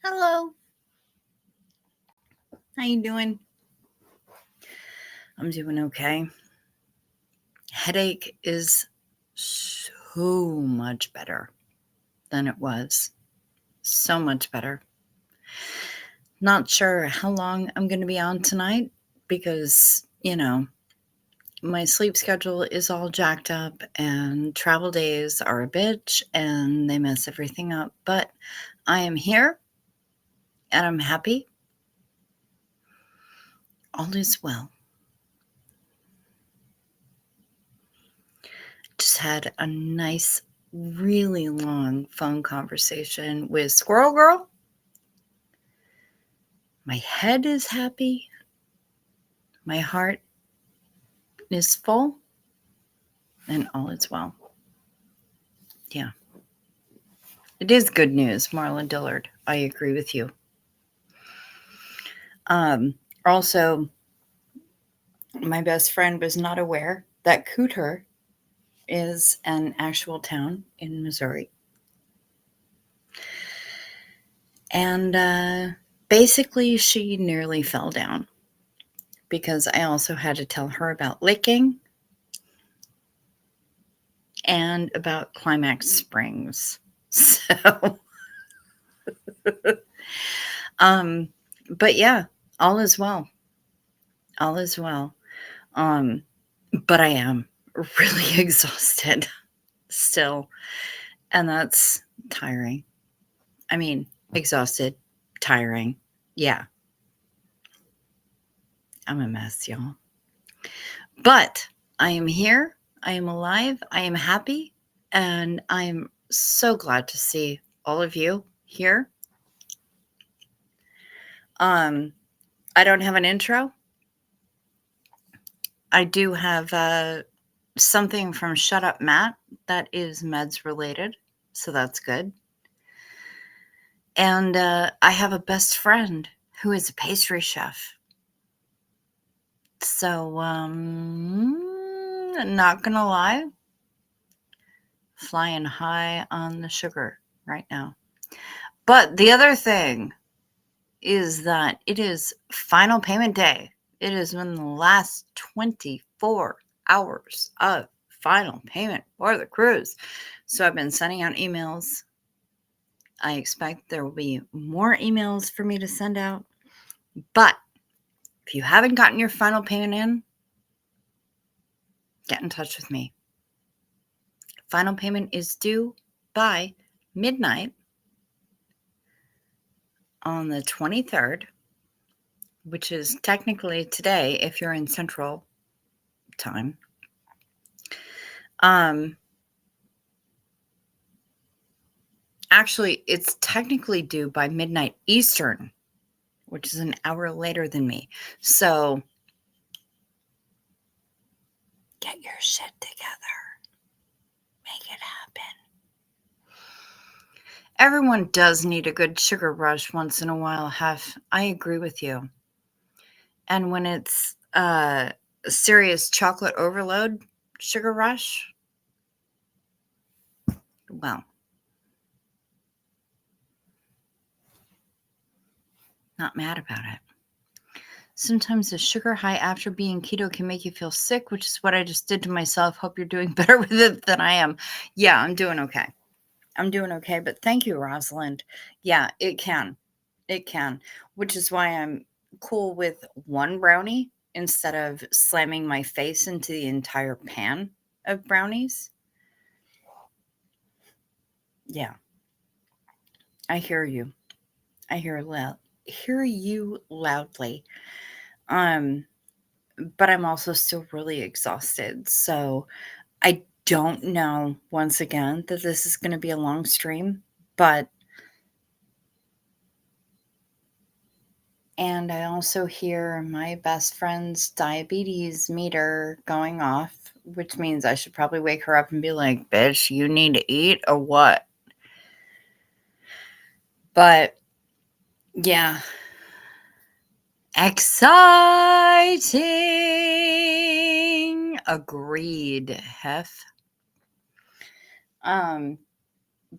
Hello. How you doing? I'm doing okay. Headache is so much better than it was. So much better. Not sure how long I'm going to be on tonight because, my sleep schedule is all jacked up and travel days are a bitch and they mess everything up. But I am here and I'm happy. All is well. Just had a nice, really long phone conversation with Squirrel Girl. My head is happy. My heart is full. And all is well. Yeah. It is good news, Marla Dillard. I agree with you. Also, my best friend was not aware that Cooter is an actual town in Missouri. And basically, she nearly fell down because I also had to tell her about licking and about Climax Springs. So, but yeah, all is well. All is well. But I am really exhausted still, and that's tiring. I mean, exhausted, tiring. Yeah, I'm a mess, y'all. But I am here. I am alive. I am happy. And I'm so glad to see all of you here. I don't have an intro. I do have something from Shut Up Matt that is meds related. So that's good. And I have a best friend who is a pastry chef. So, not gonna lie, flying high on the sugar right now. But the other thing is that it is final payment day. It is in the last 24 hours of final payment for the cruise. So I've been sending out emails. I expect there will be more emails for me to send out. But if you haven't gotten your final payment in, get in touch with me. Final payment is due by midnight on the 23rd, which is technically today if you're in Central Time. Actually, it's technically due by midnight Eastern, which is an hour later than me. So get your shit together. Make it happen. Everyone does need a good sugar rush once in a while, Hef. I agree with you. And when it's a serious chocolate overload sugar rush, well, not mad about it. Sometimes a sugar high after being keto can make you feel sick, which is what I just did to myself. Hope you're doing better with it than I am. Yeah, I'm doing okay. But thank you, Rosalind. Yeah, it can. It can, which is why I'm cool with one brownie instead of slamming my face into the entire pan of brownies. Yeah, I hear you. I hear you loudly. But I'm also still really exhausted. So I don't know once again that this is going to be a long stream, and I also hear my best friend's diabetes meter going off, which means I should probably wake her up and be like, bitch, you need to eat or what? But yeah. Exciting. Agreed, Hef.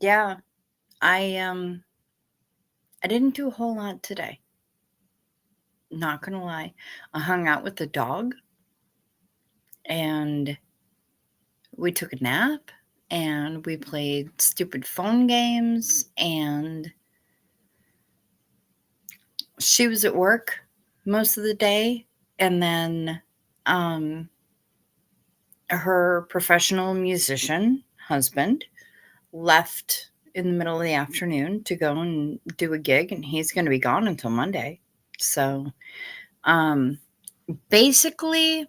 Yeah, I I didn't do a whole lot today. Not gonna lie. I hung out with the dog and we took a nap and we played stupid phone games, and she was at work most of the day, and then her professional musician husband left in the middle of the afternoon to go and do a gig, and he's going to be gone until Monday. So basically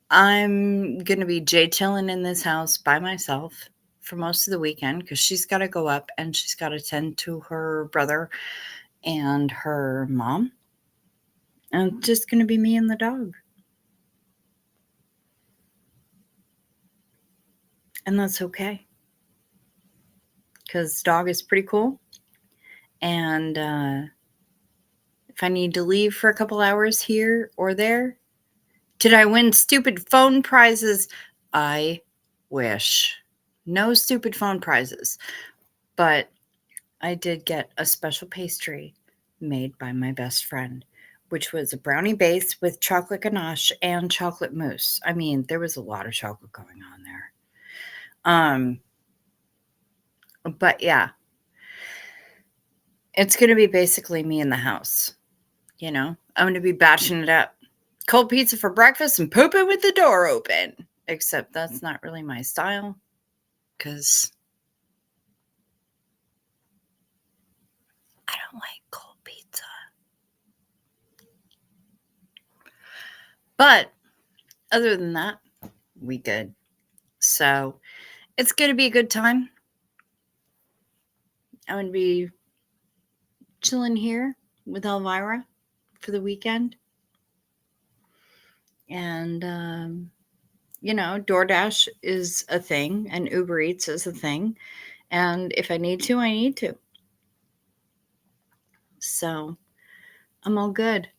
I'm going to be chilling in this house by myself for most of the weekend because she's got to go up and she's got to tend to her brother and her mom. And it's just going to be me and the dog. And that's okay. Because dog is pretty cool. And if I need to leave for a couple hours here or there, did I win stupid phone prizes? I wish. No stupid phone prizes. But I did get a special pastry made by my best friend, which was a brownie base with chocolate ganache and chocolate mousse. I mean, there was a lot of chocolate going on there. But yeah, it's going to be basically me in the house. You know, I'm going to be batching it up. Cold pizza for breakfast and pooping with the door open. Except that's not really my style because I don't like cold pizza. But other than that, we good. So it's going to be a good time. I'm going to be chilling here with Elvira for the weekend. And, DoorDash is a thing and Uber Eats is a thing. And if I need to, I need to. So I'm all good.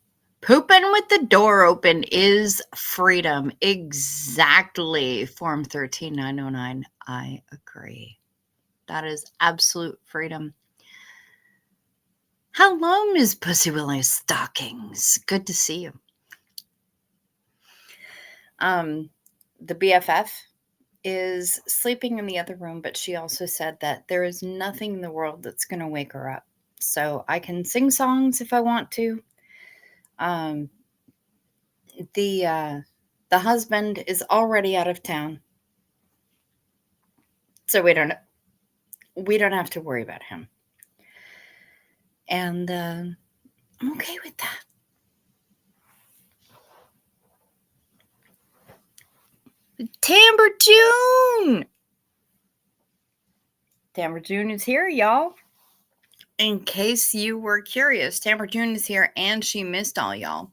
Pooping with the door open is freedom. Exactly. Form 13909. I agree. That is absolute freedom. Hello, Miss Pussy Willow Stockings. Good to see you. The BFF is sleeping in the other room, but she also said that there is nothing in the world that's going to wake her up. So I can sing songs if I want to. The husband is already out of town, so we don't have to worry about him. And I'm okay with that. Timber June! Timber June is here, y'all. In case you were curious, Timber June is here and she missed all y'all.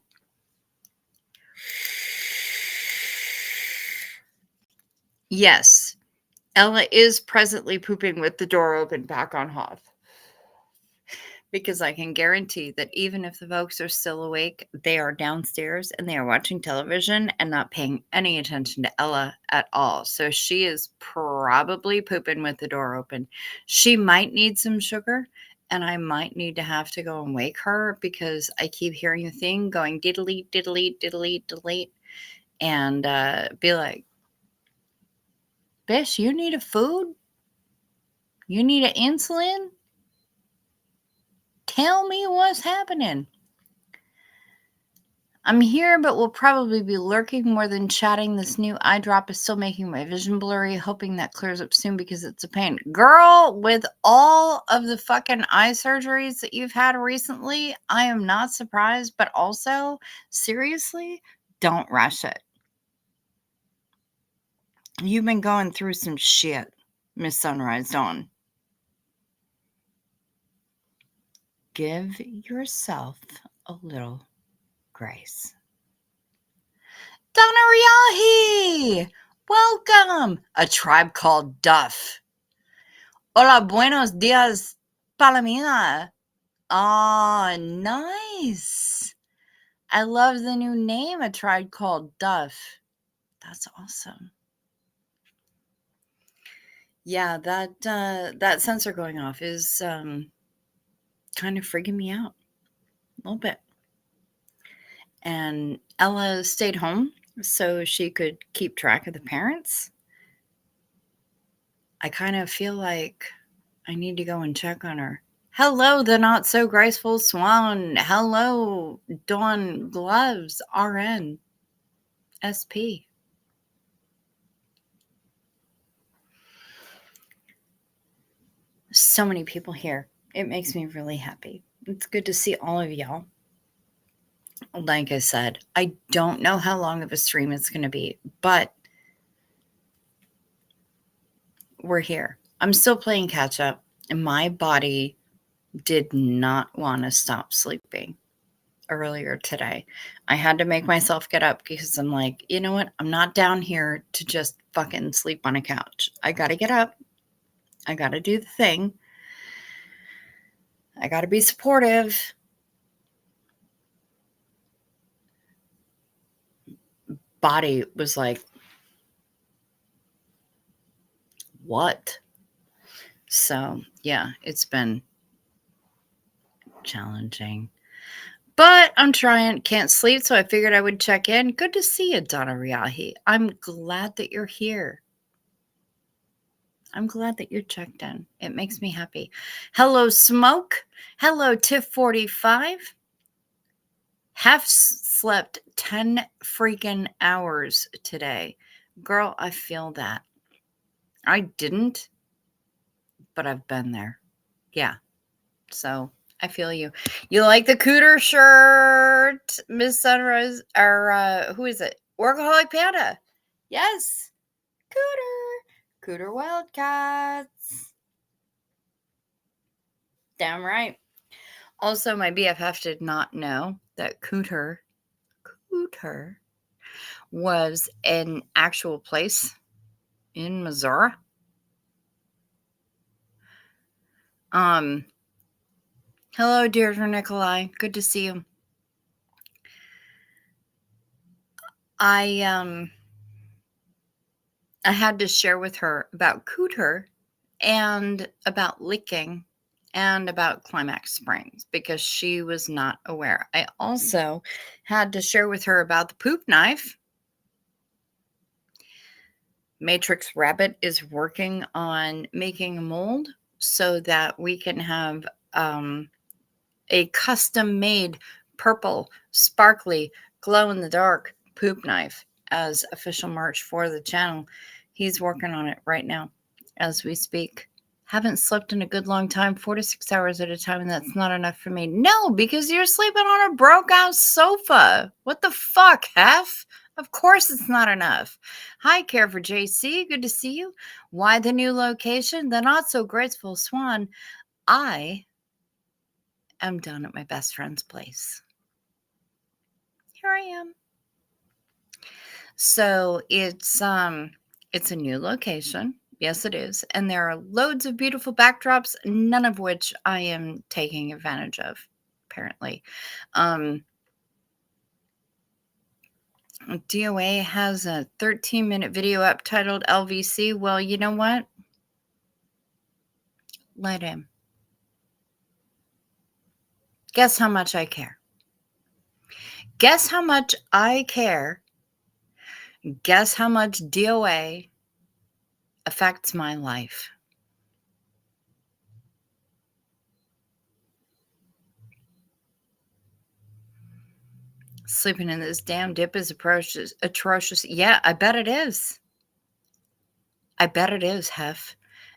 Yes, Ella is presently pooping with the door open back on Hoth. Because I can guarantee that even if the folks are still awake, they are downstairs and they are watching television and not paying any attention to Ella at all. So she is probably pooping with the door open. She might need some sugar, and I might need to have to go and wake her because I keep hearing the thing going diddly, diddly, diddly, delete, and be like, Bish, you need a food? You need an insulin? Tell me what's happening. I'm here, but will probably be lurking more than chatting. This new eye drop is still making my vision blurry, hoping that clears up soon because it's a pain. Girl, with all of the fucking eye surgeries that you've had recently, I am not surprised, but also, seriously, don't rush it. You've been going through some shit, Miss Sunrise Dawn. Give yourself a little grace. Donna Riahi! Welcome! A Tribe Called Duff. Hola, buenos dias, Palomina. Oh, nice. I love the new name, A Tribe Called Duff. That's awesome. Yeah, that sensor going off is kind of freaking me out a little bit. And Ella stayed home so she could keep track of the parents. I kind of feel like I need to go and check on her. Hello, the not so graceful swan. Hello, Dawn Gloves, RN, SP. So many people here. It makes me really happy. It's good to see all of y'all. Like I said, I don't know how long of a stream it's going to be, but we're here. I'm still playing catch up, and my body did not want to stop sleeping earlier today. I had to make myself get up because I'm like, you know what? I'm not down here to just fucking sleep on a couch. I got to get up. I got to do the thing. I got to be supportive. Body was like, what? So, yeah, it's been challenging. But I'm trying, can't sleep, so I figured I would check in. Good to see you, Donna Riahi. I'm glad that you're here. I'm glad that you're checked in. It makes me happy. Hello, Smoke. Hello, Tiff45. Have slept 10 freaking hours today. Girl, I feel that. I didn't, but I've been there. Yeah. So I feel you. You like the Cooter shirt, Miss Sunrise, or who is it? Workaholic Panda. Yes. Cooter Wildcats. Damn right. Also, my BFF did not know that Cooter was an actual place in Missouri. Hello, Deirdre Nikolai. Good to see you. I had to share with her about Cooter and about licking and about Climax Springs because she was not aware. I also had to share with her about the poop knife. Matrix Rabbit is working on making a mold so that we can have a custom-made purple, sparkly, glow-in-the-dark poop knife as official merch for the channel. He's working on it right now as we speak. Haven't slept in a good long time, 4 to 6 hours at a time, and that's not enough for me. No, because you're sleeping on a broke-out sofa. What the fuck, Hef? Of course it's not enough. Hi, Care for JC. Good to see you. Why the new location? The not-so-graceful swan. I am down at my best friend's place. Here I am. So it's a new location. Yes, it is. And there are loads of beautiful backdrops, none of which I am taking advantage of, apparently. DOA has a 13-minute video up titled LVC. Well, you know what? Let him. Guess how much I care. Guess how much I care. Guess how much DOA affects my life. Sleeping in this damn dip is atrocious. Yeah, I bet it is. I bet it is, Hef.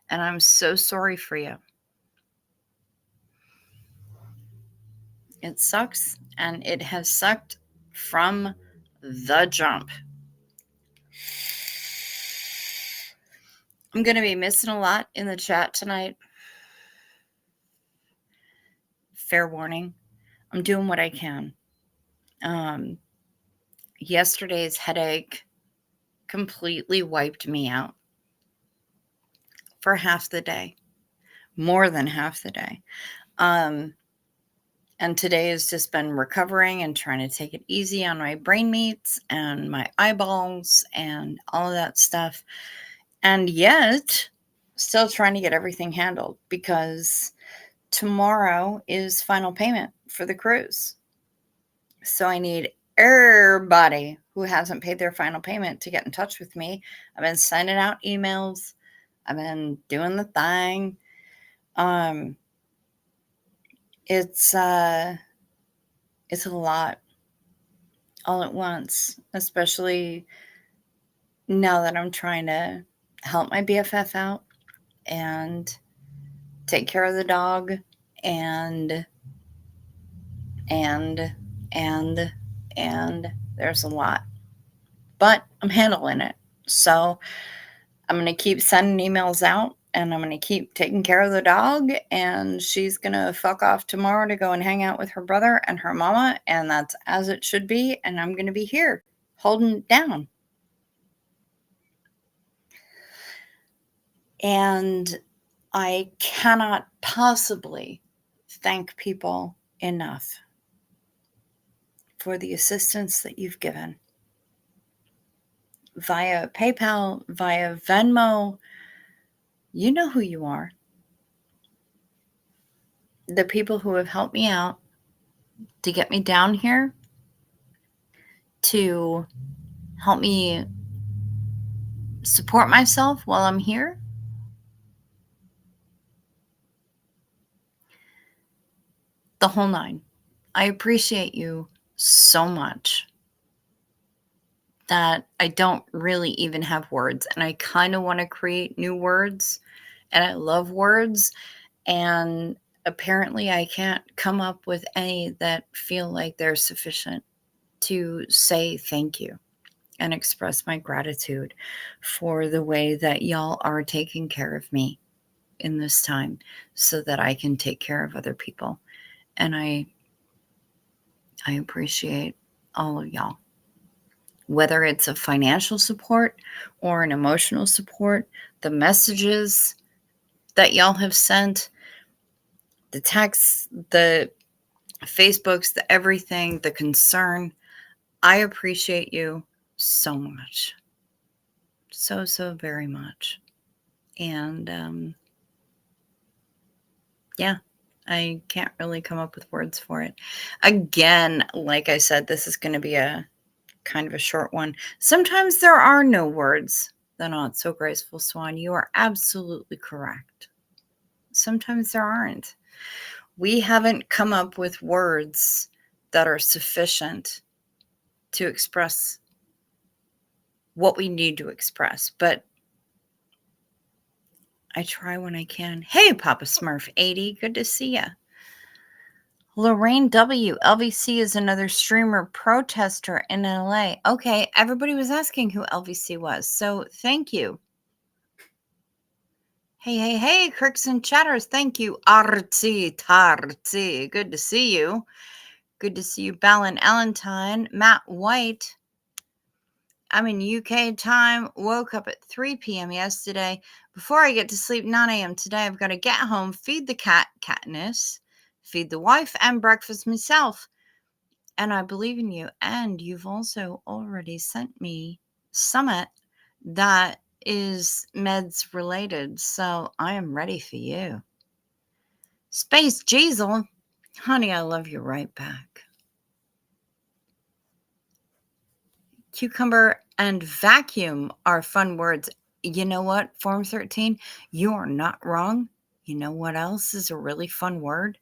And I'm so sorry for you. It sucks, and it has sucked from the jump. I'm going to be missing a lot in the chat tonight. Fair warning. I'm doing what I can. Yesterday's headache completely wiped me out for half the day, more than half the day. And today has just been recovering and trying to take it easy on my brain meats and my eyeballs and all of that stuff. And yet, still trying to get everything handled because tomorrow is final payment for the cruise. So I need everybody who hasn't paid their final payment to get in touch with me. I've been sending out emails. I've been doing the thing. It's a lot all at once, especially now that I'm trying to help my BFF out and take care of the dog and there's a lot, but I'm handling it. So I'm going to keep sending emails out and I'm going to keep taking care of the dog, and she's going to fuck off tomorrow to go and hang out with her brother and her mama, and that's as it should be. And I'm going to be here holding it down. And I cannot possibly thank people enough for the assistance that you've given via PayPal, via Venmo. You know who you are. The people who have helped me out to get me down here, to help me support myself while I'm here. The whole nine. I appreciate you so much that I don't really even have words, and I kind of want to create new words, and I love words, and apparently I can't come up with any that feel like they're sufficient to say thank you and express my gratitude for the way that y'all are taking care of me in this time so that I can take care of other people. And I appreciate all of y'all. Whether it's a financial support or an emotional support, the messages that y'all have sent, the texts, the Facebooks, the everything, the concern, I appreciate you so much. So very much. And yeah, I can't really come up with words for it. Again, like I said, this is going to be a kind of a short one. Sometimes there are no words. The Not So Graceful Swan. You are absolutely correct. Sometimes there aren't. We haven't come up with words that are sufficient to express what we need to express, but I try when I can. Hey, Papa Smurf 80, good to see ya. Lorraine W. LVC is another streamer protester in LA. Okay, everybody was asking who LVC was, so thank you. Hey, Cricks and Chatters, thank you. Artsy Tartsy, good to see you. Good to see you, Ballin Allentine. Matt White. I'm in UK time. Woke up at 3 p.m. yesterday. Before I get to sleep, 9 a.m. today. I've got to get home, feed the cat, Katniss, feed the wife, and breakfast myself. And I believe in you. And you've also already sent me Summit that is meds related. So I am ready for you. Space Jeezel. Honey, I love you right back. Cucumber and vacuum are fun words. You know what, Form 13? You are not wrong. You know what else is a really fun word?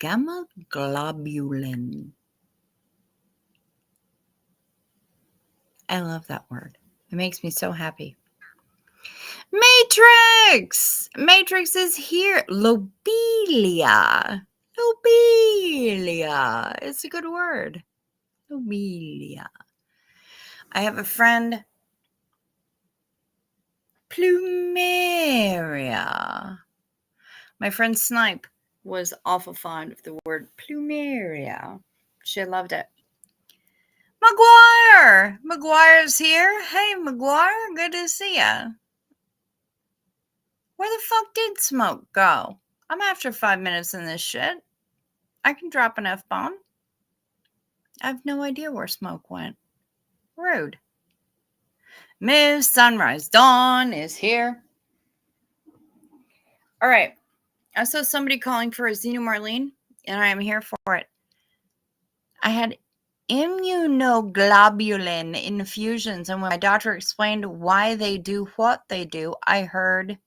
Gamma globulin. I love that word. It makes me so happy. Matrix! Matrix is here. Lobelia. Lobelia. It's a good word. Lobelia. I have a friend, Plumeria. My friend Snipe was awful fond of the word plumeria. She loved it. McGuire! McGuire's here. Hey, McGuire, good to see ya. Where the fuck did Smoke go? I'm after 5 minutes in this shit. I can drop an F-bomb. I have no idea where Smoke went. Rude. Miss Sunrise Dawn is here. All right. I saw somebody calling for a Xenu Marlene, and I am here for it. I had immunoglobulin infusions, and when my doctor explained why they do what they do, I heard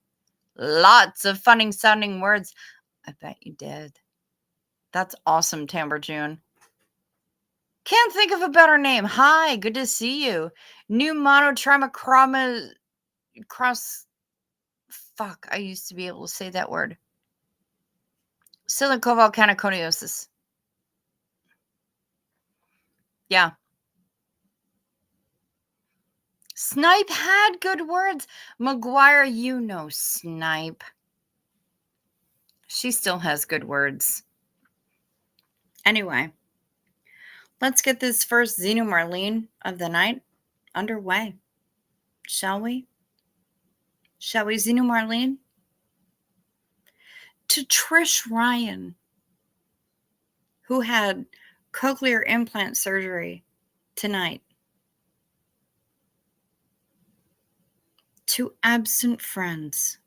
lots of funny sounding words. I bet you did. That's awesome, Tamber June. Can't think of a better name. Hi, good to see you. New monotrimachroma cross. Fuck, I used to be able to say that word. Silicovolcanoconiosis. Yeah. Snipe had good words. McGuire, you know Snipe. She still has good words. Anyway, let's get this first Xenu Marlene of the night underway. Shall we? Shall we, Xenu Marlene? To Trish Ryan, who had cochlear implant surgery tonight. To absent friends.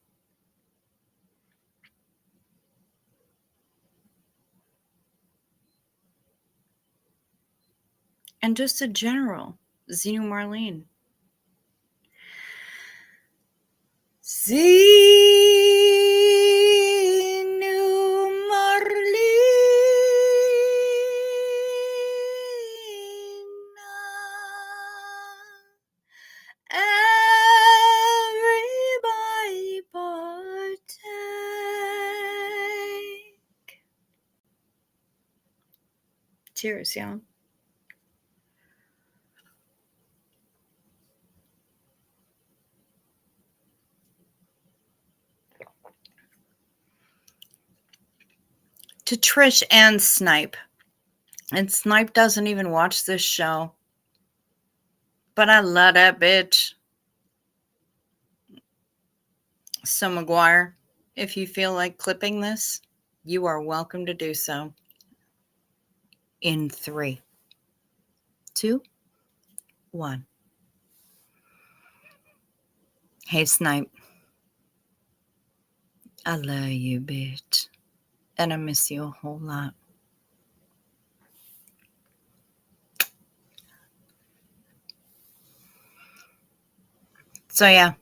And just a general Xenu Marlene. Xenu Marlene. Everybody partake. Cheers, y'all. To Trish and Snipe. And Snipe doesn't even watch this show. But I love that bitch. So, McGuire, if you feel like clipping this, you are welcome to do so. In 3, 2, 1. Hey, Snipe. I love you, bitch. And I miss you a whole lot. So, yeah,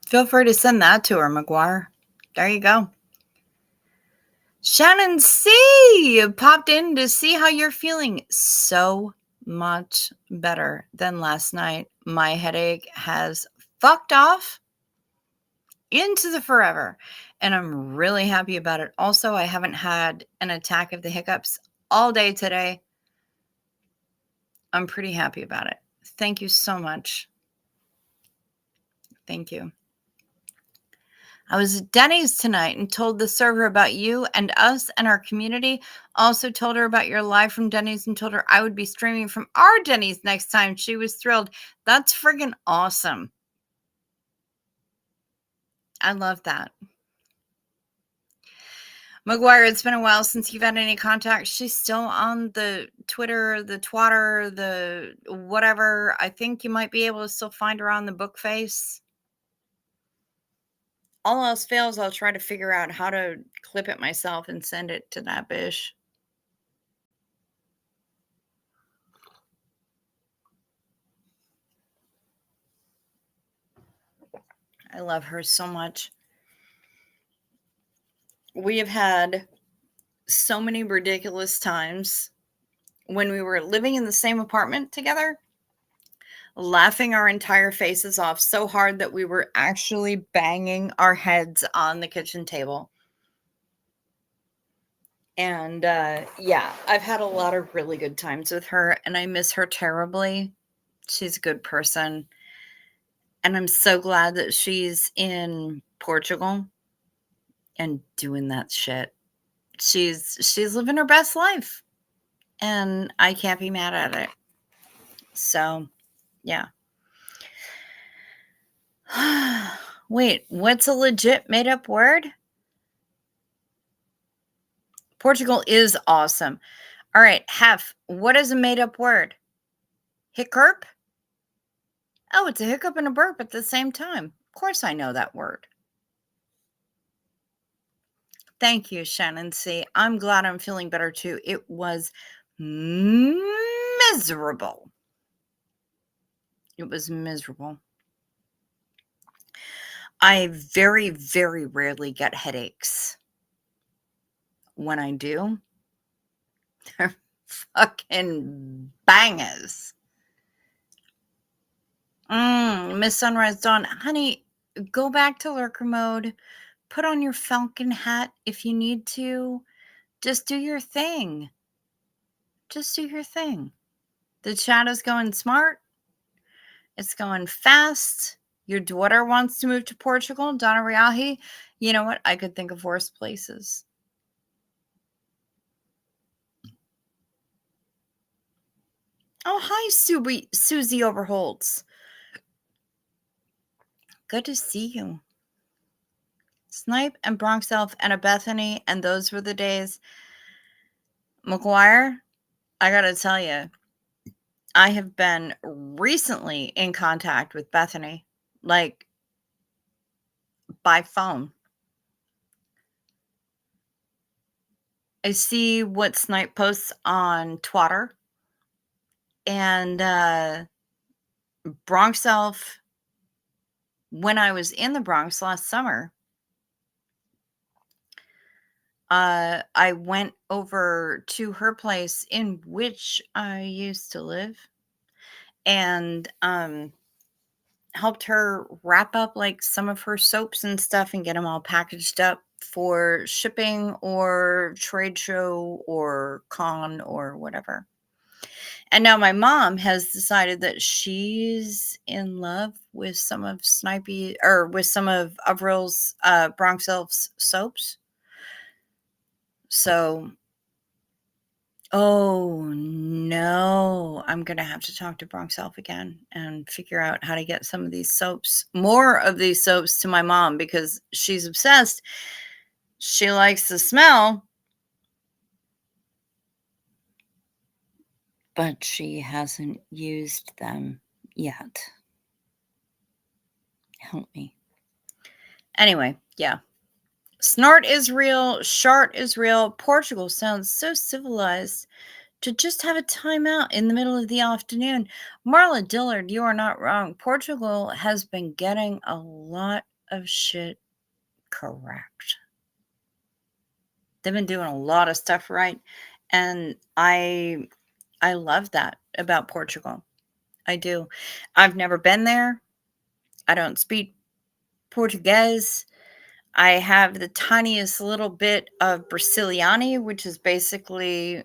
feel free to send that to her, McGuire. There you go. Shannon C. popped in to see how you're feeling. So much better than last night. My headache has fucked off into the forever, and I'm really happy about it. Also, I haven't had an attack of the hiccups all day today. I'm pretty happy about it. Thank you so much. Thank you. I was at Denny's tonight and told the server about you and us and our community. Also told her about your live from Denny's and told her I would be streaming from our Denny's next time. She was thrilled. That's friggin' awesome. I love that. McGuire, it's been a while since you've had any contact. She's still on the Twitter, the Twatter, the whatever. I think you might be able to still find her on the book face. All else fails, I'll try to figure out how to clip it myself and send it to that bitch. I love her so much. We have had so many ridiculous times when we were living in the same apartment together, laughing our entire faces off so hard that we were actually banging our heads on the kitchen table. And yeah, I've had a lot of really good times with her, and I miss her terribly. She's a good person. And I'm so glad that she's in Portugal and doing that shit. She's living her best life, and I can't be mad at it. So, yeah. Wait, what's a legit made up word? Portugal is awesome. All right, Hef, what is a made up word? Hiccup? Oh, it's a hiccup and a burp at the same time. Of course I know that word. Thank you, Shannon C. I'm glad I'm feeling better too. It was miserable. It was miserable. I very, very rarely get headaches. When I do, they're fucking bangers. Miss Sunrise Dawn, honey, go back to lurker mode. Put on your falcon hat if you need to. Just do your thing. Just do your thing. The chat is going smart. It's going fast. Your daughter wants to move to Portugal, Donna Riahi. You know what? I could think of worse places. Oh, hi, Susie Overholtz. Good to see you. Snipe and Bronx Elf and a Bethany, and those were the days. McGuire, I gotta tell you, I have been recently in contact with Bethany, like by phone. I see what Snipe posts on Twitter, and Bronx Elf, when I was in the Bronx last summer, I went over to her place in which I used to live and helped her wrap up like some of her soaps and stuff and get them all packaged up for shipping or trade show or con or whatever. And now my mom has decided that she's in love with some of Snipey or with some of Avril's Bronx Elf's soaps. So, oh no, I'm going to have to talk to Bronx Elf again and figure out how to get some of these soaps, more of these soaps to my mom because she's obsessed. She likes the smell, but she hasn't used them yet. Help me. Anyway, yeah. Snort is real. Shart is real. Portugal sounds so civilized to just have a timeout in the middle of the afternoon. Marla Dillard, you are not wrong. Portugal has been getting a lot of shit correct. They've been doing a lot of stuff right. And I love that about Portugal. I do. I've never been there. I don't speak Portuguese. I have the tiniest little bit of Brasiliani, which is basically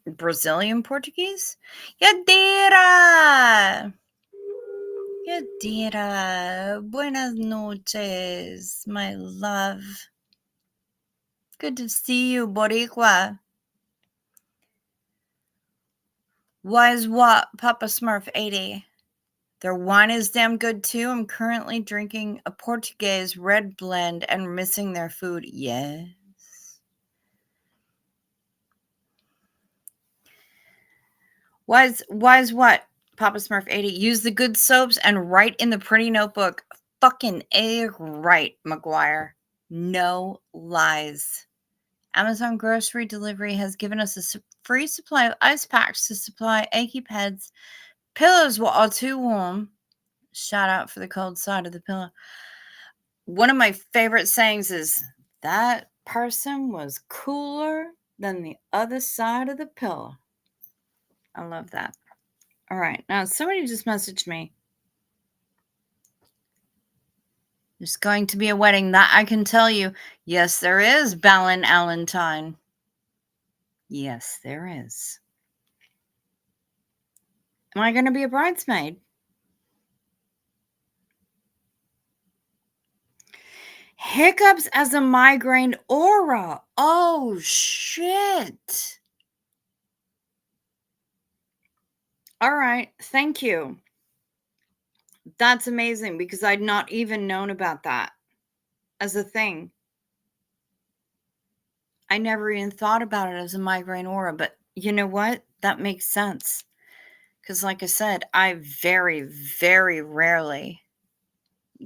Brazilian Portuguese. Yadira! Yadira! Buenas noches, my love. Good to see you, Boricua. Wise what, Papa Smurf 80? Their wine is damn good too. I'm currently drinking a Portuguese red blend and missing their food. Yes. Wise what? Papa Smurf 80. Use the good soaps and write in the pretty notebook. Fucking A right, McGuire. No lies. Amazon grocery delivery has given us a free supply of ice packs to supply achy heads. Pillows are too warm. Shout out for the cold side of the pillow. One of my favorite sayings is, that person was cooler than the other side of the pillow. I love that. All right. Now, somebody just messaged me. There's going to be a wedding. That I can tell you. Yes, there is, Ballin Allentine. Yes, there is. Am I going to be a bridesmaid? Hiccups as a migraine aura. Oh, shit. All right. Thank you. That's amazing because I'd not even known about that as a thing. I never even thought about it as a migraine aura, but you know what? That makes sense. Because like I said, I very, very rarely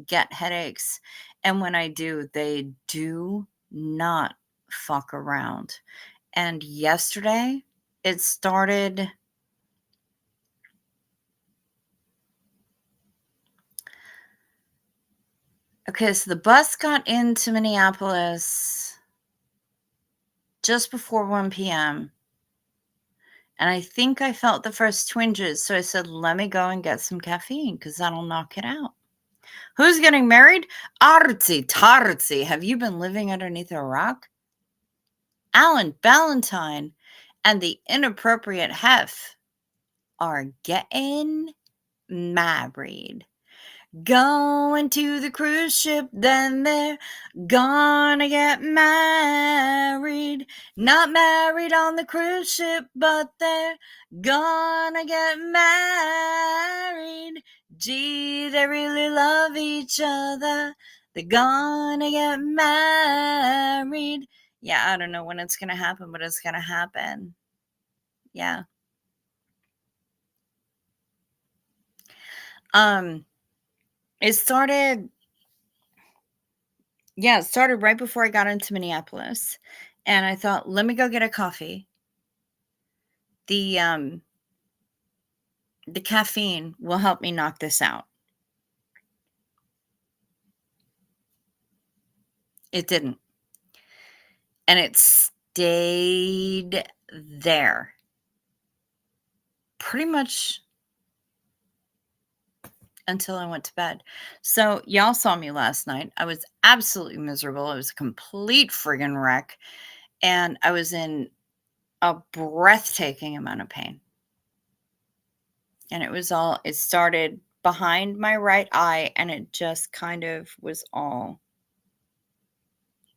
get headaches. And when I do, they do not fuck around. And yesterday, it started. Okay, so the bus got into Minneapolis just before 1 p.m. And I think I felt the first twinges. So I said, let me go and get some caffeine because that'll knock it out. Who's getting married? Artsy Tartsy. Have you been living underneath a rock? Alan Valentine and the inappropriate Hef are getting married. Going to the cruise ship, then they're gonna get married. Not married on the cruise ship, but they're gonna get married. Gee, they really love each other. They're gonna get married. Yeah, I don't know when it's gonna happen, but it's gonna happen. Yeah. It started right before I got into Minneapolis. And I thought, let me go get a coffee. The caffeine will help me knock this out. It didn't. And it stayed there pretty much until I went to bed. So y'all saw me last night. I was absolutely miserable. I was a complete friggin' wreck. And I was in a breathtaking amount of pain. And it started behind my right eye, and it just kind of was all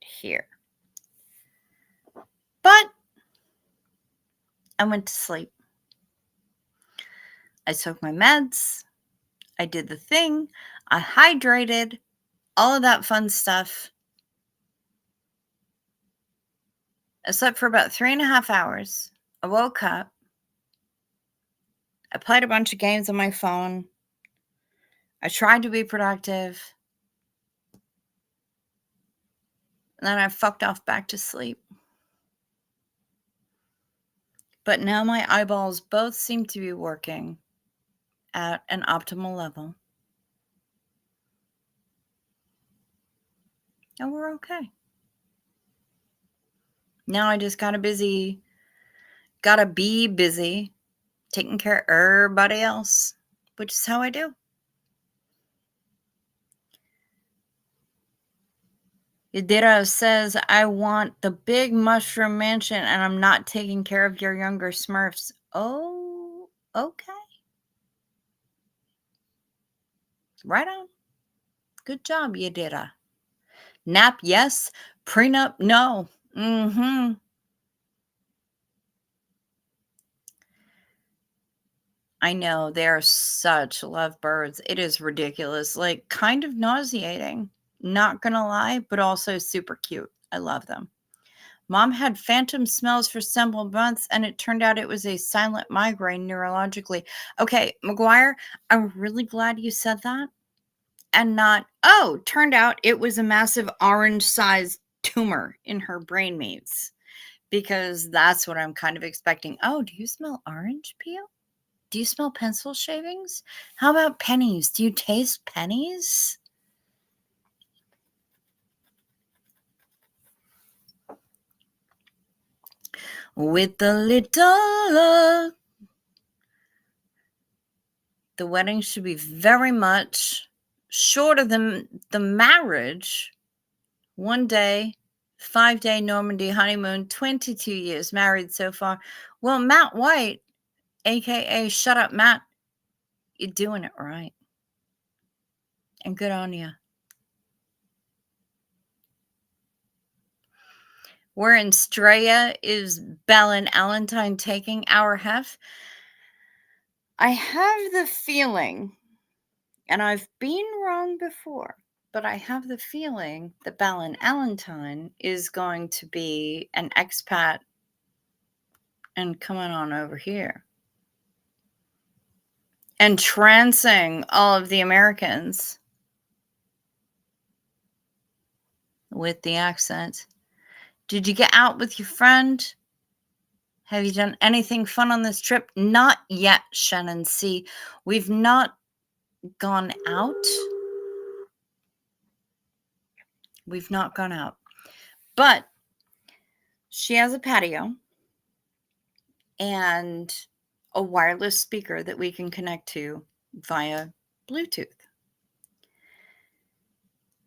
here. But I went to sleep. I took my meds. I did the thing. I hydrated, all of that fun stuff. I slept for about 3.5 hours. I woke up. I played a bunch of games on my phone. I tried to be productive. And then I fucked off back to sleep. But now my eyeballs both seem to be working at an optimal level. And we're okay. Now I just gotta be busy taking care of everybody else, which is how I do. Yadira says, I want the big mushroom mansion and I'm not taking care of your younger Smurfs. Oh, okay. Right on. Good job, Yadira. Nap, yes. Prenup, no. Mm-hmm. I know, they're such lovebirds. It is ridiculous. Like, kind of nauseating. Not gonna lie, but also super cute. I love them. Mom had phantom smells for several months, and it turned out it was a silent migraine neurologically. Okay, McGuire, I'm really glad you said that. And not, oh, turned out it was a massive orange-sized tumor in her brain maze. Because that's what I'm kind of expecting. Oh, do you smell orange peel? Do you smell pencil shavings? How about pennies? Do you taste pennies? With a little, the wedding should be very much shorter than the marriage. 1 day, 5-day Normandy honeymoon, 22 years married so far. Well, Matt White, aka Shut Up Matt, you're doing it right. And good on you. Where in Straya is Belle and Allentine taking our hef? I have the feeling, and I've been wrong before, but I have the feeling that Belle and Allentine is going to be an expat and coming on over here and trancing all of the Americans. with the accent. Did you get out with your friend? Have you done anything fun on this trip? Not yet, Shannon C. We've not gone out. We've not gone out. But she has a patio and a wireless speaker that we can connect to via Bluetooth.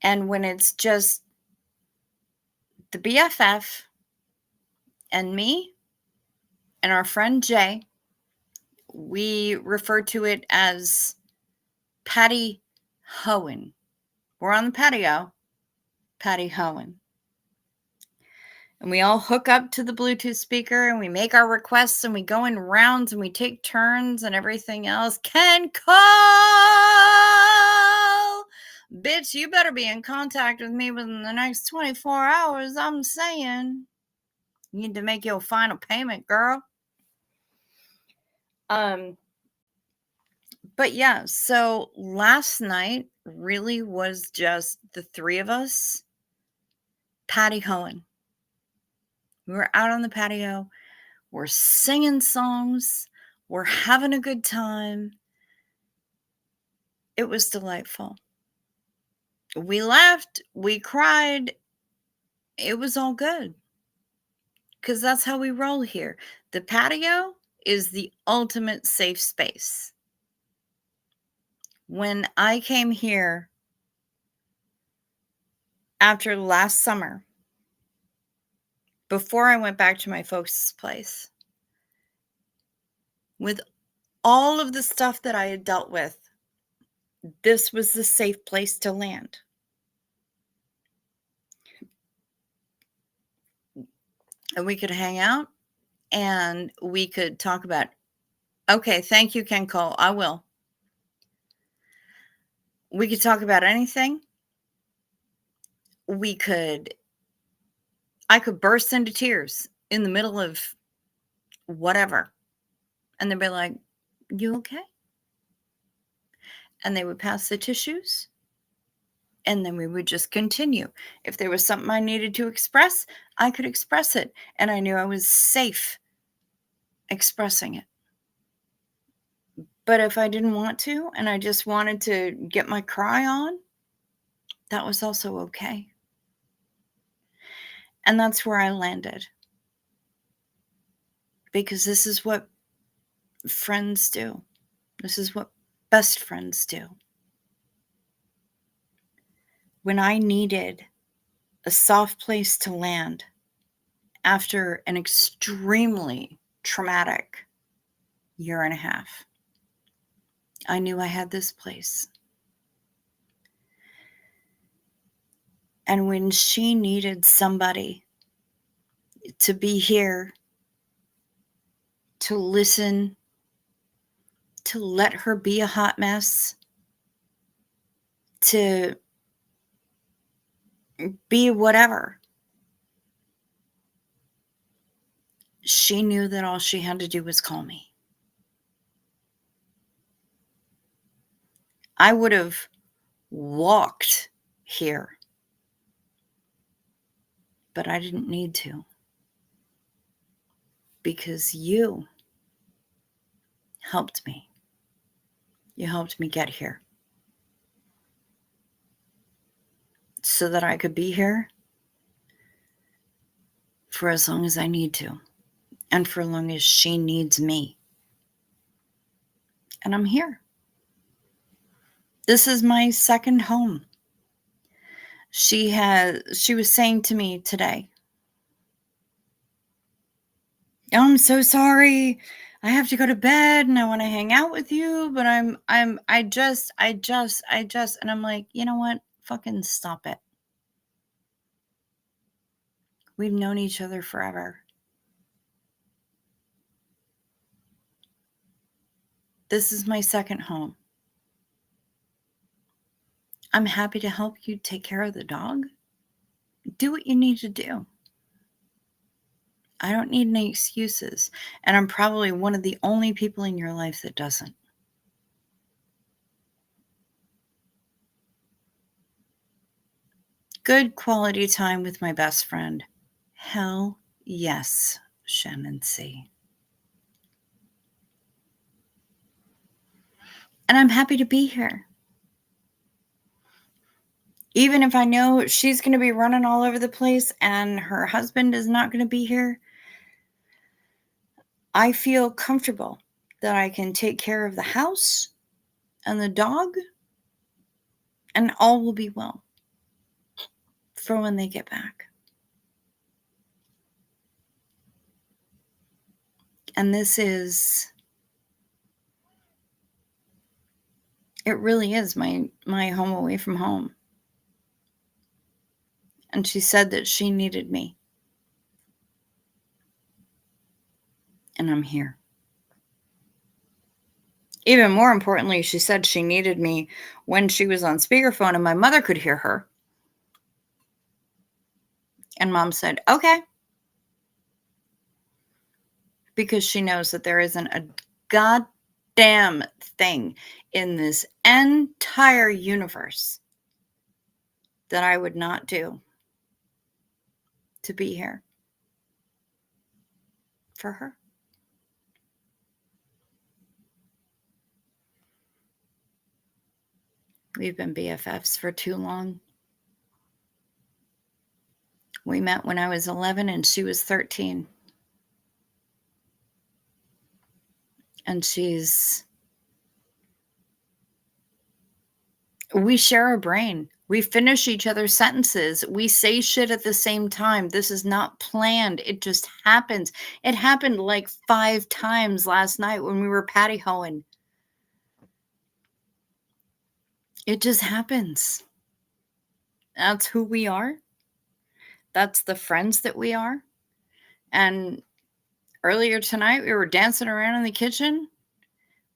And when it's just the BFF and me and our friend Jay, we refer to it as Patty Hoeing. We're on the patio, Patty Hoeing. And we all hook up to the Bluetooth speaker and we make our requests and we go in rounds and we take turns and everything else. Can call! Bitch, you better be in contact with me within the next 24 hours. I'm saying. You need to make your final payment, girl. But yeah, so last night really was just the three of us, Patty Hoeing. We were out on the patio. We're singing songs. We're having a good time. It was delightful. We laughed. We cried. It was all good. Because that's how we roll here. The patio is the ultimate safe space. When I came here after last summer, before I went back to my folks' place, with all of the stuff that I had dealt with, this was the safe place to land. And we could hang out and we could talk about, okay, thank you, Ken Cole. I will. We could talk about anything. I could burst into tears in the middle of whatever. And they'd be like, you okay? And they would pass the tissues. And then we would just continue. If there was something I needed to express, I could express it. And I knew I was safe expressing it. But if I didn't want to, and I just wanted to get my cry on, that was also okay. And that's where I landed. Because this is what friends do. This is what best friends do. When I needed a soft place to land after an extremely traumatic year and a half, I knew I had this place. And when she needed somebody to be here, to listen, to let her be a hot mess, to be whatever, she knew that all she had to do was call me. I would have walked here, but I didn't need to, because you helped me. You helped me get here so that I could be here for as long as I need to, and for as long as she needs me. And I'm here. This is my second home. She was saying to me today, oh, I'm so sorry. I have to go to bed and I want to hang out with you, but I just, and I'm like, you know what? Fucking stop it. We've known each other forever. This is my second home. I'm happy to help you take care of the dog. Do what you need to do. I don't need any excuses. And I'm probably one of the only people in your life that doesn't. Good quality time with my best friend. Hell yes, Shannon C. And I'm happy to be here. Even if I know she's going to be running all over the place and her husband is not going to be here, I feel comfortable that I can take care of the house and the dog, and all will be well for when they get back. And this is, it really is my home away from home. And she said that she needed me. And I'm here. Even more importantly, she said she needed me when she was on speakerphone and my mother could hear her. And Mom said, okay. Because she knows that there isn't a goddamn thing in this entire universe that I would not do to be here for her. We've been BFFs for too long. We met when I was 11 and she was 13. And we share a brain. We finish each other's sentences. We say shit at the same time. This is not planned. It just happens. It happened like 5 times last night when we were patty-hoeing. It just happens. That's who we are. That's the friends that we are. And earlier tonight, we were dancing around in the kitchen.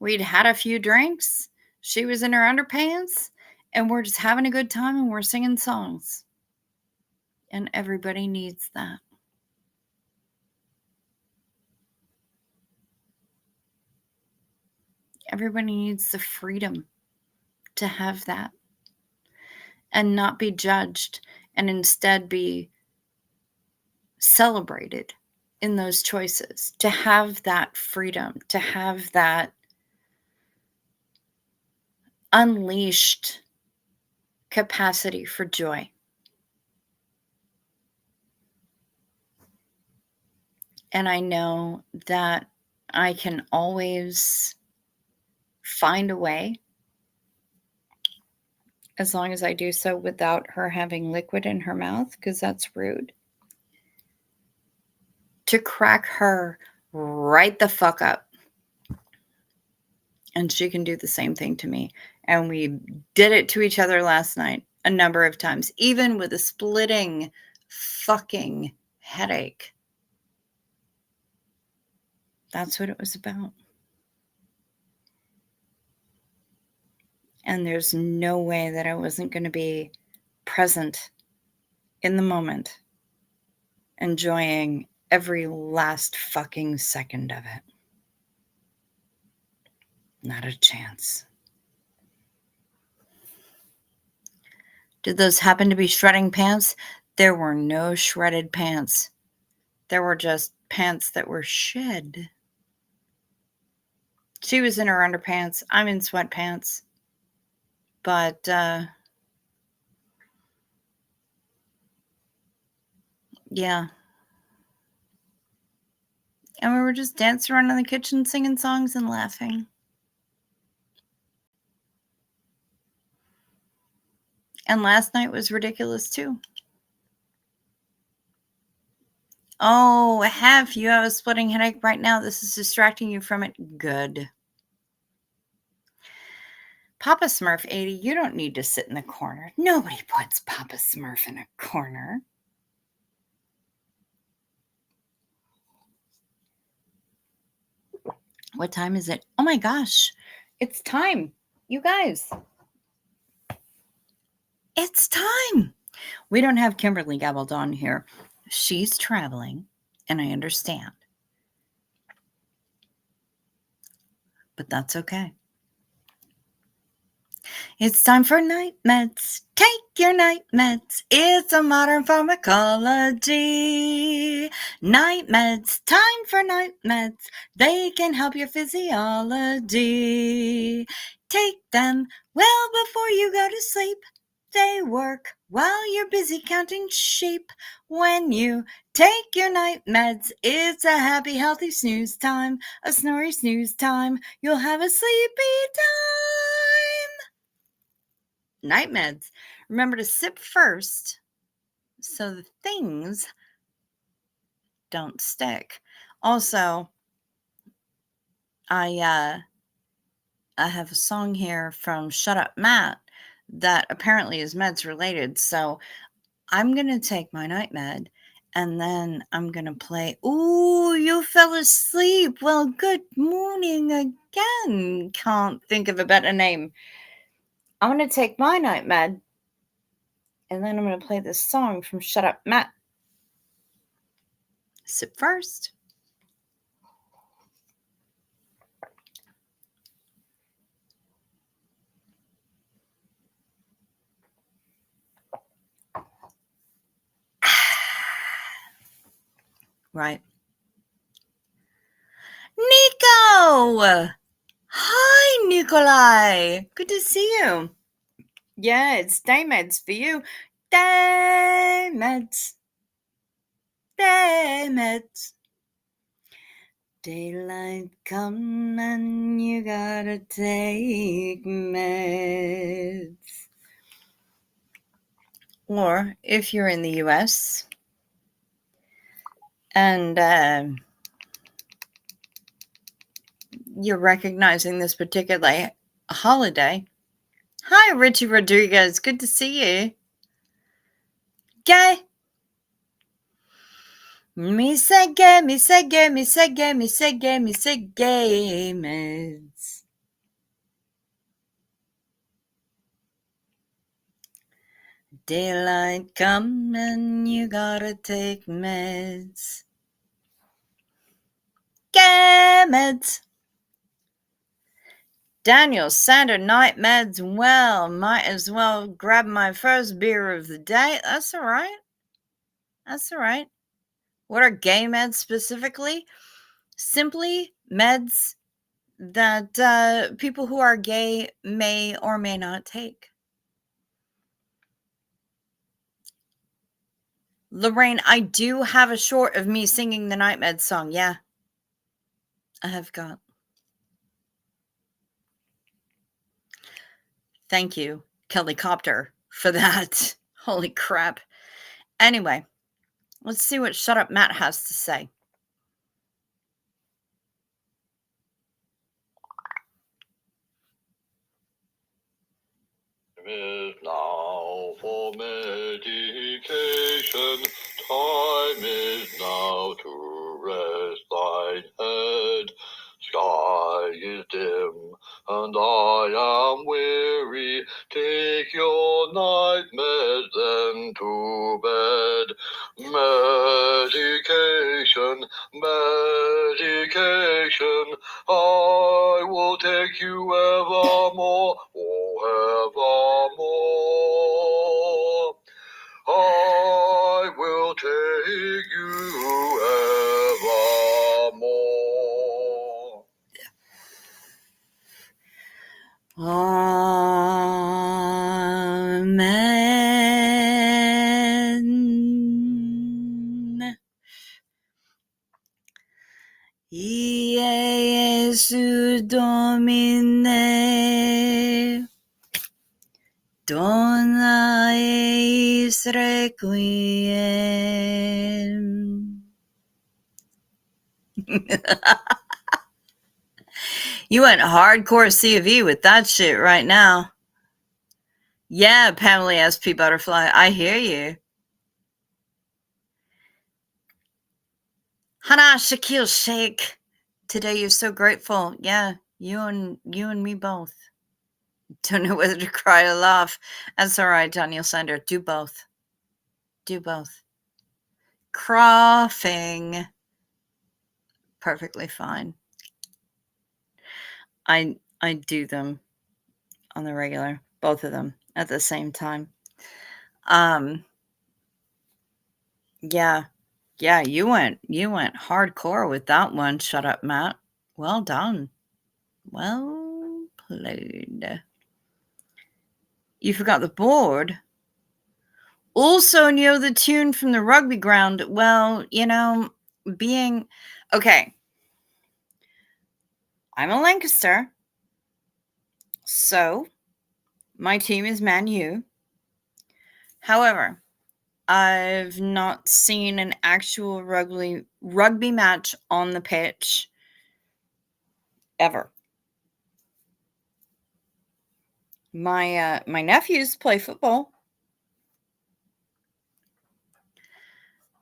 We'd had a few drinks. She was in her underpants. And we're just having a good time and we're singing songs. And everybody needs that. Everybody needs the freedom to have that. And not be judged. And instead be celebrated in those choices. To have that freedom. To have that unleashed capacity for joy. And I know that I can always find a way, as long as I do so without her having liquid in her mouth, because that's rude, to crack her right the fuck up. And she can do the same thing to me. And we did it to each other last night a number of times, even with a splitting fucking headache. That's what it was about. And there's no way that I wasn't going to be present in the moment, enjoying every last fucking second of it. Not a chance. Did those happen to be shredding pants? There were no shredded pants. There were just pants that were shed. She was in her underpants. I'm in sweatpants. But, yeah. And we were just dancing around in the kitchen, singing songs and laughing. And last night was ridiculous too. Oh, you have a splitting headache right now. This is distracting you from it. Good. Papa Smurf 80, you don't need to sit in the corner. Nobody puts Papa Smurf in a corner. What time is it? Oh my gosh. It's time. You guys. It's time. We don't have Kimberly Gabaldon here. She's traveling, and I understand. But that's okay. It's time for night meds. Take your night meds. It's a modern pharmacology. Night meds. Time for night meds. They can help your physiology. Take them well before you go to sleep. They work while you're busy counting sheep. When you take your night meds, it's a happy, healthy snooze time. A snory snooze time. You'll have a sleepy time. Night meds. Remember to sip first so the things don't stick. Also, I have a song here from Shut Up Matt that apparently is meds related. So I'm going to take my night med and then I'm going to play. Ooh, you fell asleep. Well, good morning again. Can't think of a better name. I'm going to take my night med and then I'm going to play this song from Shut Up Matt. Sip first. Right. Nico! Hi, Nikolai. Good to see you. Yeah, it's day meds for you. Day meds. Day meds. Daylight come and you gotta take meds. Or if you're in the US and you're recognizing this particular holiday. Hi, Richie Rodriguez. Good to see you. Gay. Me say gay, me say gay, me say gay, me say gay, me say gay meds. Daylight come and you gotta take meds. Gay meds. Daniel Sander night meds. Well, might as well grab my first beer of the day. That's all right. That's all right. What are gay meds specifically? Simply meds that people who are gay may or may not take. Lorraine, I do have a short of me singing the night meds song. Yeah, I have got. Thank you, Kelly Copter, for that. Holy crap. Anyway, let's see what Shut Up Matt has to say. Is now for medication. Time is now to rest thine head. Sky is dim and I am weary. Take your night meds then to bed. Medication, medication. I will take you evermore, evermore. I will take you evermore. Amen. Iesu Domine, dona eis requiem. You went hardcore C of E with that shit right now. Yeah, Pamela SP Butterfly, I hear you. Hana Shaquille Shake. Today you're so grateful. Yeah, you and me both. Don't know whether to cry or laugh. That's all right, Daniel Sander. Do both. Do both. Coughing. Perfectly fine. I do them on the regular, both of them at the same time. Yeah, you went hardcore with that one. Shut up, Matt. Well done. Well played. You forgot the board. Also know the tune from the rugby ground. Well, being okay. I'm a Lancaster, so my team is Man U. However, I've not seen an actual rugby match on the pitch ever. My nephews play football,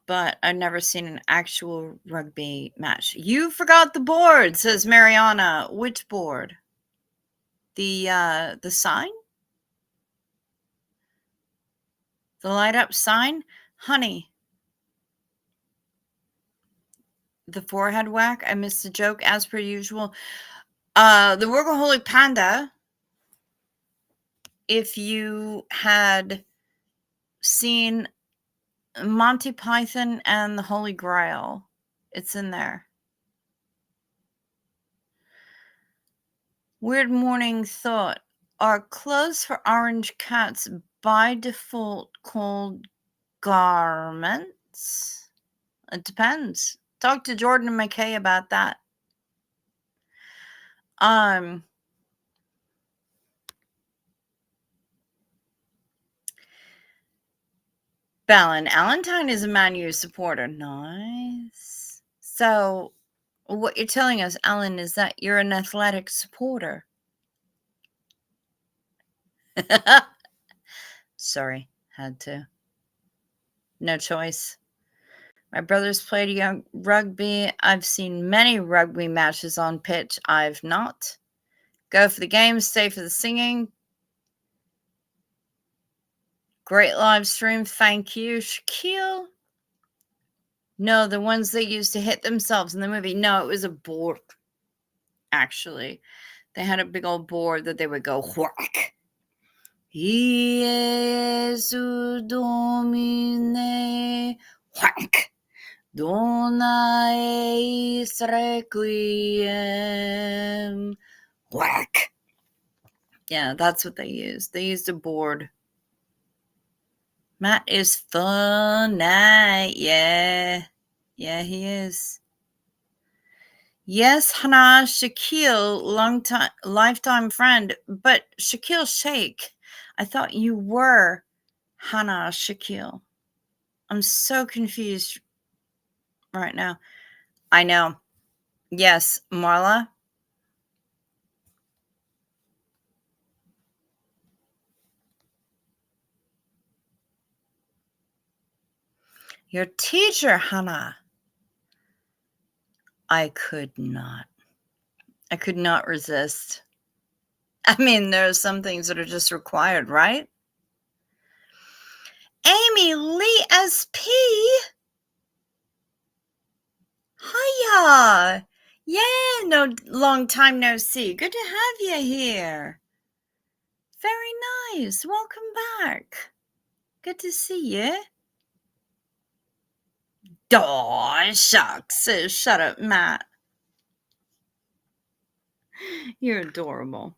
but I've never seen an actual rugby match. You forgot the board, says Mariana. Which board? The sign? The light up sign? Honey. The forehead whack. I missed the joke as per usual. The workaholic panda. If you had seen Monty Python and the Holy Grail, it's in there. Weird morning thought. Are clothes for orange cats by default called garments? It depends. Talk to Jordan and McKay about that. Ballin, Allentine is a Man U supporter. Nice. So, what you're telling us, Alan, is that you're an athletic supporter. Sorry, had to. No choice. My brothers played young rugby. I've seen many rugby matches on pitch. I've not. Go for the game, stay for the singing. Great live stream. Thank you, Shaquille. No, the ones they used to hit themselves in the movie. No, it was a board. Actually, they had a big old board that they would go whack. Iesu Domine whack. Dona eis requiem whack. Yeah, that's what they used. They used a board. Matt is funny. Yeah, he is. Yes, Hannah, Shaquille, lifetime friend. But Shaquille Sheikh, I thought you were Hannah Shaquille. I'm so confused right now. I know. Yes, Marla. Your teacher, Hannah. I could not resist. I mean, there are some things that are just required, right? Amy Lee SP. Hiya. Yeah, long time no see. Good to have you here. Very nice. Welcome back. Good to see you. Aw, shucks. Shut up, Matt. You're adorable.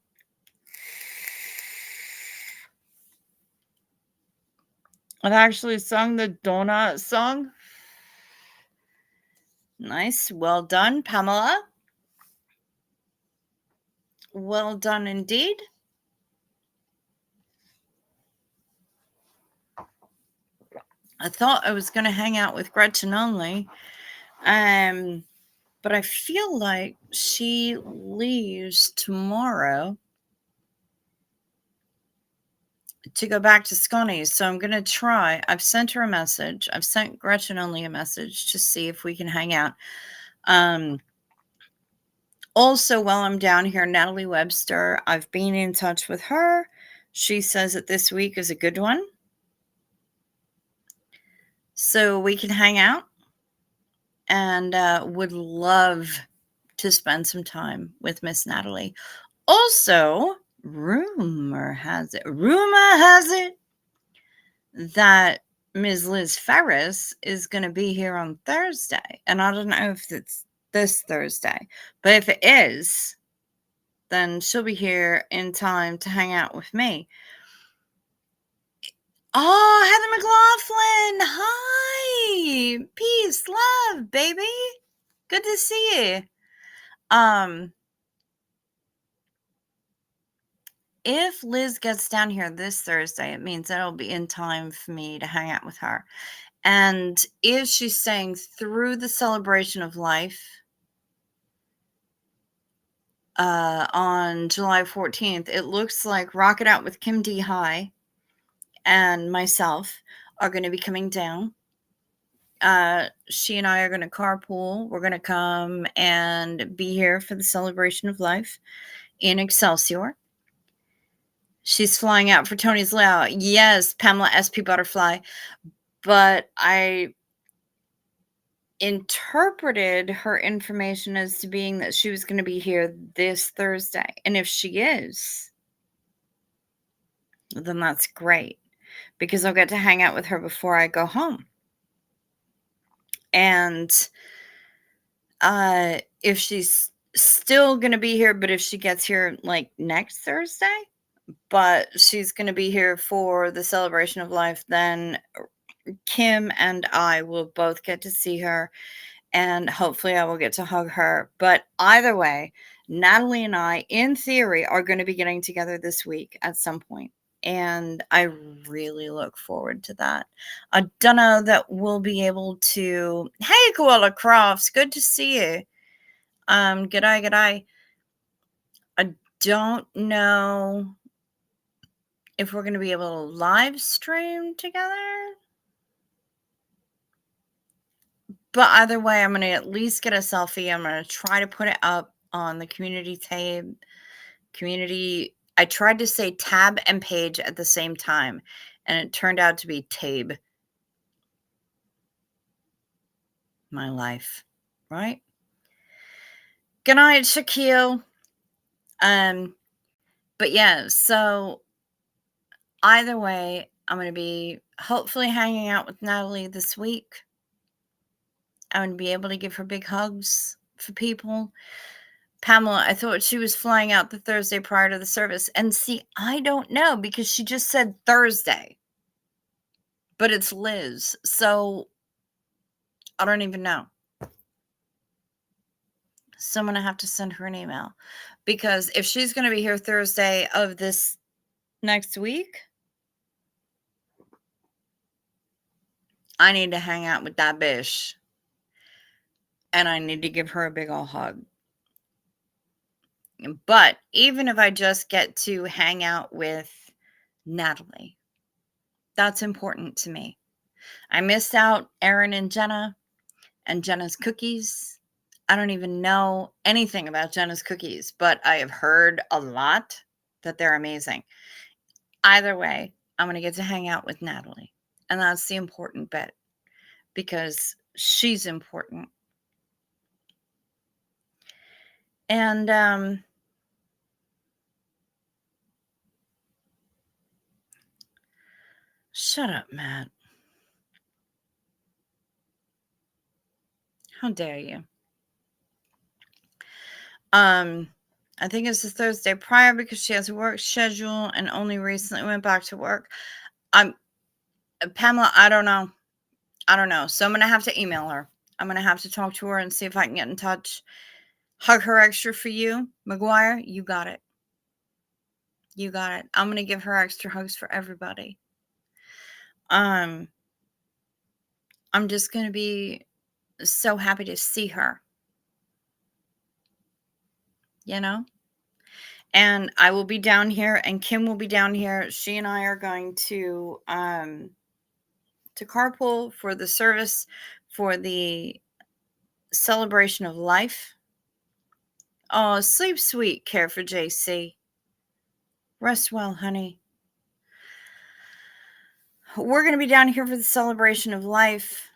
I've actually sung the donut song. Nice. Well done, Pamela. Well done indeed. I thought I was going to hang out with Gretchen only. But I feel like she leaves tomorrow to go back to Scotty's. So I'm going to try. I've sent her a message. I've sent Gretchen only a message to see if we can hang out. Also, while I'm down here, Natalie Webster, I've been in touch with her. She says that this week is a good one. So we can hang out, and would love to spend some time with Miss Natalie. Also, rumor has it that Ms. Liz Ferris is going to be here on Thursday. And I don't know if it's this Thursday, but if it is, then she'll be here in time to hang out with me. Oh, Heather McLaughlin. Hi. Peace, love, baby. Good to see you. If Liz gets down here this Thursday, it means it'll be in time for me to hang out with her. And if she's staying through the celebration of life on July 14th, it looks like Rocket Out with Kim D. High and myself are going to be coming down. She and I are going to carpool. We're going to come and be here for the celebration of life in Excelsior. She's flying out for Tony's layout. Yes, Pamela SP Butterfly. But I interpreted her information as to being that she was going to be here this Thursday. And if she is, then that's great, because I'll get to hang out with her before I go home. And if she's still going to be here, but if she gets here like next Thursday, but she's going to be here for the celebration of life, then Kim and I will both get to see her, and hopefully I will get to hug her. But either way, Natalie and I, in theory, are going to be getting together this week at some point. And I really look forward to that. I don't know that we'll be able to. Hey, Koala Crofts, good to see you. G'day. I don't know if we're going to be able to live stream together. But either way, I'm going to at least get a selfie. I'm going to try to put it up on the community tab. I tried to say tab and page at the same time, and it turned out to be tab. My life, right? Good night, Shaquille. But yeah, so either way, I'm going to be hopefully hanging out with Natalie this week. I'm going to be able to give her big hugs for people. Pamela, I thought she was flying out the Thursday prior to the service. And see, I don't know, because she just said Thursday. But it's Liz. So I don't even know. So I'm going to have to send her an email. Because if she's going to be here Thursday of this next week, I need to hang out with that bitch. And I need to give her a big ol' hug. But even if I just get to hang out with Natalie, that's important to me. I missed out Erin and Jenna's cookies. I don't even know anything about Jenna's cookies, but I have heard a lot that they're amazing. Either way, I'm going to get to hang out with Natalie. And that's the important bit, because she's important. And shut up, Matt. How dare you? I think it's the Thursday prior, because she has a work schedule and only recently went back to work. Pamela, I don't know. So I'm going to have to email her. I'm going to have to talk to her and see if I can get in touch. Hug her extra for you. McGuire, you got it. I'm going to give her extra hugs for everybody. I'm just going to be so happy to see her. You know? And I will be down here, and Kim will be down here. She and I are going to carpool for the service for the celebration of life. Oh, sleep sweet, care for JC. Rest well, honey. We're going to be down here for the celebration of life.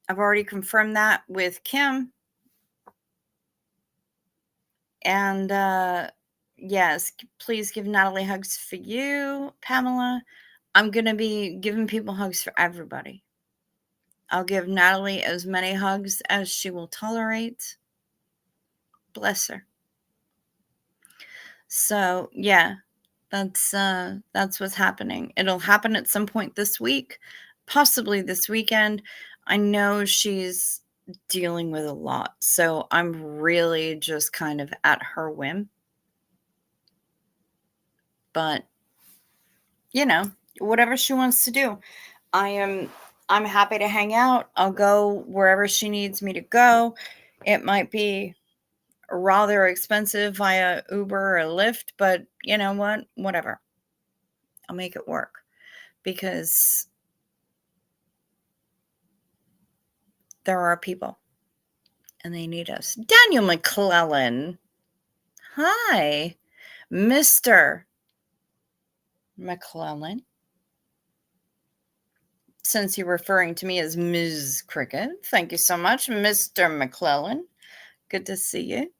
I've already confirmed that with Kim. And yes, please give Natalie hugs for you, Pamela. I'm going to be giving people hugs for everybody. I'll give Natalie as many hugs as she will tolerate. Bless her. So, yeah, that's what's happening. It'll happen at some point this week, possibly this weekend. I know she's dealing with a lot, so I'm really just kind of at her whim. But, you know, whatever she wants to do. I'm happy to hang out. I'll go wherever she needs me to go. It might be rather expensive via Uber or Lyft, but you know what? Whatever. I'll make it work because there are people and they need us. Daniel McClellan. Hi, Mr. McClellan. Since you're referring to me as Ms. Cricket, thank you so much, Mr. McClellan. Good to see you.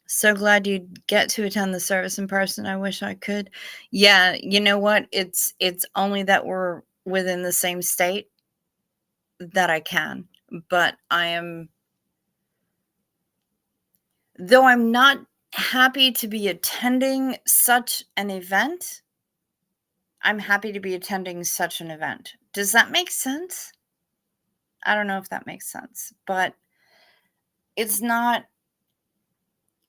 So glad you get to attend the service in person. I wish I could. Yeah, you know what? It's only that we're within the same state that I can. But though I'm not happy to be attending such an event, I'm happy to be attending such an event. Does that make sense? I don't know if that makes sense, but it's not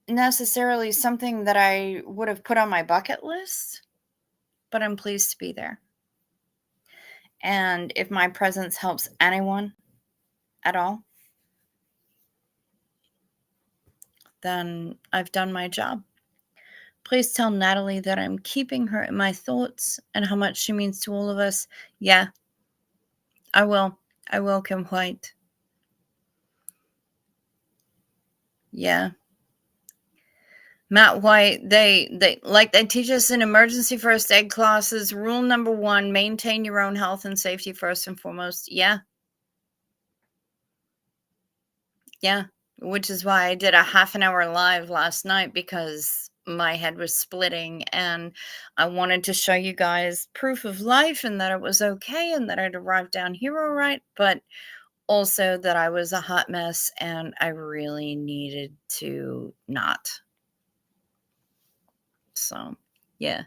necessarily something that I would have put on my bucket list, but I'm pleased to be there. And if my presence helps anyone at all, then I've done my job. Please tell Natalie that I'm keeping her in my thoughts and how much she means to all of us. Yeah, I will. I will, Kim White. Yeah. Matt White, they teach us in emergency first aid classes. Rule number 1, maintain your own health and safety first and foremost. Yeah. Yeah. Which is why I did a half an hour live last night, because my head was splitting and I wanted to show you guys proof of life and that it was okay and that I'd arrived down here all right, but also that I was a hot mess and I really needed to not. So, yeah.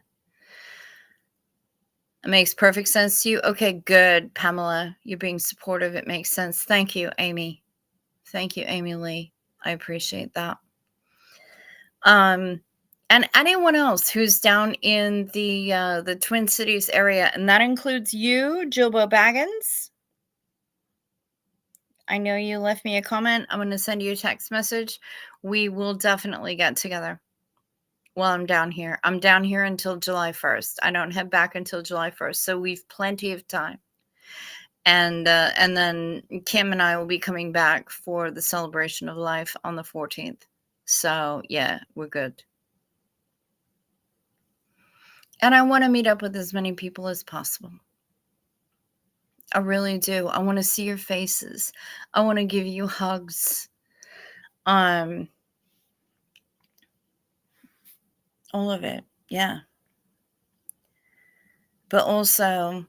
It makes perfect sense to you. Okay, good, Pamela. You're being supportive. It makes sense. Thank you, Amy. Thank you, Amy Lee. I appreciate that. And anyone else who's down in the Twin Cities area, and that includes you, Jilbo Baggins. I know you left me a comment. I'm going to send you a text message. We will definitely get together while I'm down here. I'm down here until July 1st. I don't head back until July 1st, so we've plenty of time. And then Kim and I will be coming back for the celebration of life on the 14th. So yeah, we're good. And I want to meet up with as many people as possible. I really do. I want to see your faces. I want to give you hugs. All of it. Yeah. But also,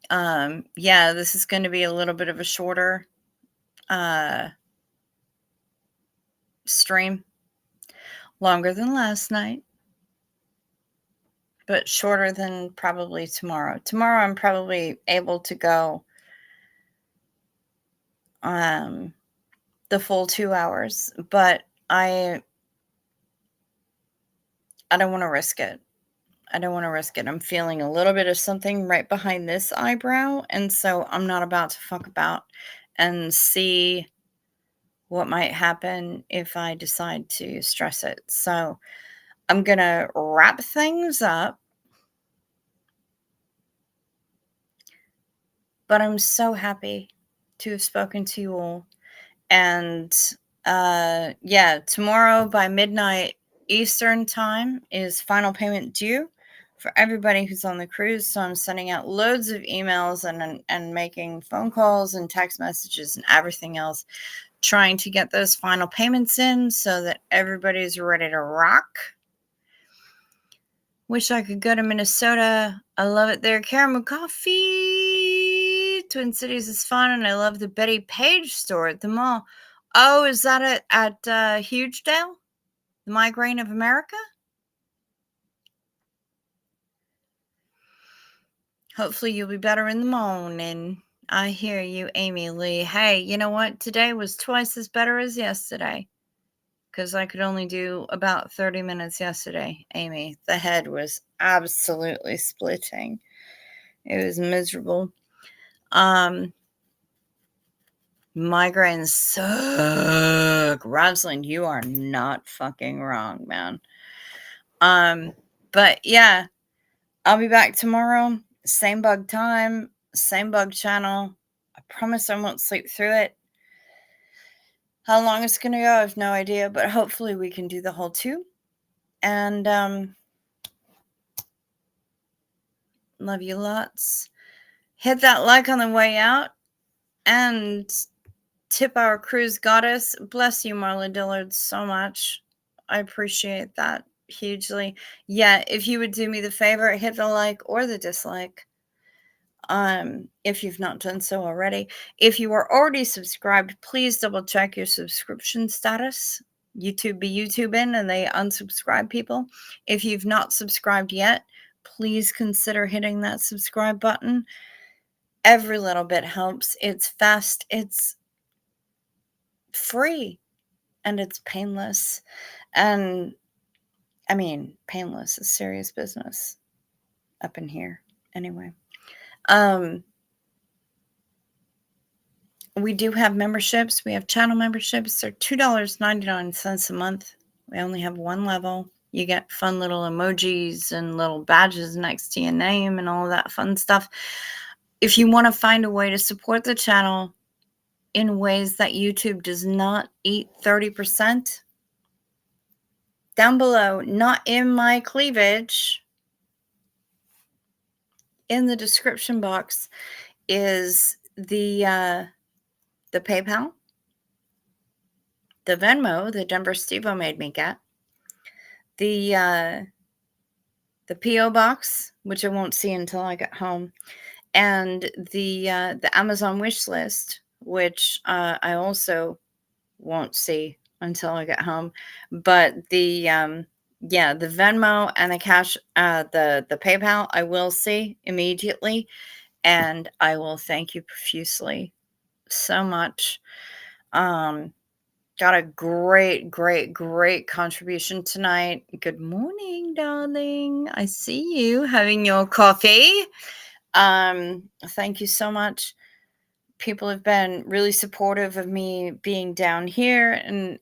yeah, this is going to be a little bit of a shorter stream. Longer than last night, but shorter than probably tomorrow. Tomorrow I'm probably able to go the full 2 hours, but I don't want to risk it. I don't want to risk it. I'm feeling a little bit of something right behind this eyebrow, and so I'm not about to fuck about and see what might happen if I decide to stress it. So I'm going to wrap things up. But I'm so happy to have spoken to you all. And yeah, tomorrow by midnight Eastern time is final payment due for everybody who's on the cruise. So I'm sending out loads of emails and making phone calls and text messages and everything else, trying to get those final payments in so that everybody's ready to rock. Wish I could go to Minnesota. I love it there. Caramel coffee. Twin Cities is fun, and I love the Betty Page store at the mall. Oh, is that at Hugedale? The Migraine of America? Hopefully you'll be better in the morning. I hear you, Amy Lee. Hey, you know what? Today was twice as better as yesterday, because I could only do about 30 minutes yesterday, Amy. The head was absolutely splitting. It was miserable. Migraines suck. Rosalind, you are not fucking wrong, man. But yeah, I'll be back tomorrow. Same bug time, same bug channel. I promise I won't sleep through it. How long it's gonna go, I have no idea, but hopefully we can do the whole 2. And love you lots. Hit that like on the way out and tip our cruise goddess. Bless you, Marla Dillard, so much. I appreciate that hugely. Yeah, if you would do me the favor, hit the like or the dislike. If you've not done so already. If you are already subscribed, please double check your subscription status. YouTube be YouTubing and they unsubscribe people. If you've not subscribed yet, please consider hitting that subscribe button. Every little bit helps. It's fast, it's free, and it's painless. And I mean, painless is serious business up in here. Anyway, we do have memberships. We have channel memberships. They're $2.99 a month. We only have one level. You get fun little emojis and little badges next to your name and all of that fun stuff. If you want to find a way to support the channel in ways that YouTube does not eat 30%, down below, not in my cleavage, in the description box is the PayPal, the Venmo that Denver Steve-O made me get, the P.O. box, which I won't see until I get home, and the Amazon wish list, which I also won't see until I get home. But the Venmo and the cash, the PayPal, I will see immediately, and I will thank you profusely so much. Got a great contribution tonight. Good morning, darling. I see you having your coffee. Thank you so much. People have been really supportive of me being down here and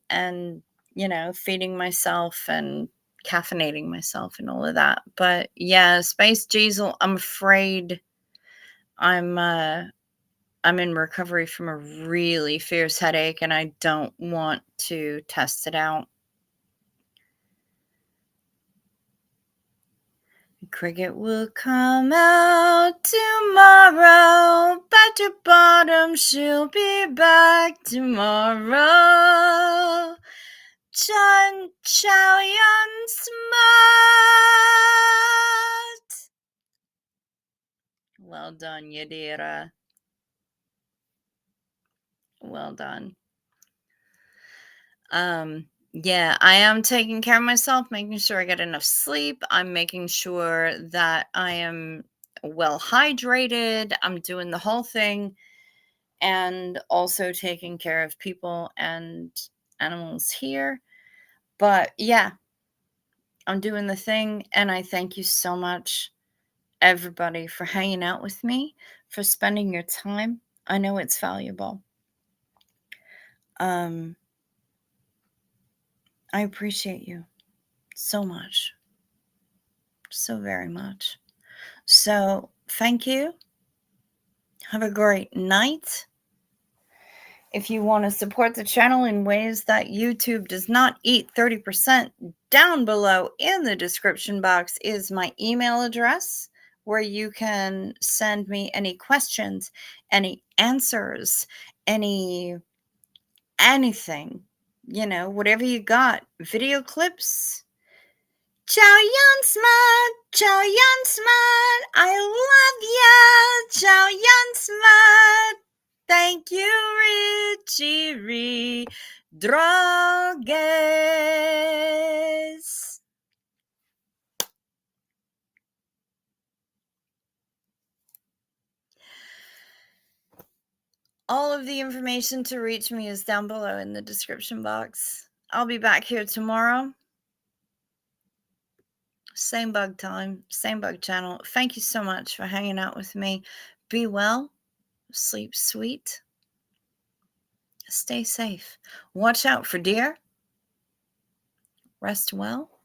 you know, feeding myself and caffeinating myself and all of that. But yeah, Space Diesel, I'm afraid I'm in recovery from a really fierce headache, and I don't want to test it out. Cricket will come out tomorrow, but your bottom, she'll be back tomorrow. Chun Chow Yun Smart. Well done, Yadira. Well done. Yeah, I am taking care of myself, making sure I get enough sleep. I'm making sure that I am well hydrated. I'm doing the whole thing, and also taking care of people and animals here. But yeah, I'm doing the thing, and I thank you so much, everybody, for hanging out with me, for spending your time. I know it's valuable. I appreciate you so much. So very much. So thank you. Have a great night. If you want to support the channel in ways that YouTube does not eat 30%, down below in the description box is my email address where you can send me any questions, any answers, anything, whatever you got, video clips. Ciao Jansman, ciao Jansman, I love ya, ciao Jansman. Thank you, Richie Rodriguez. All of the information to reach me is down below in the description box. I'll be back here tomorrow. Same bug time, same bug channel. Thank you so much for hanging out with me. Be well, sleep sweet, stay safe. Watch out for deer. Rest well.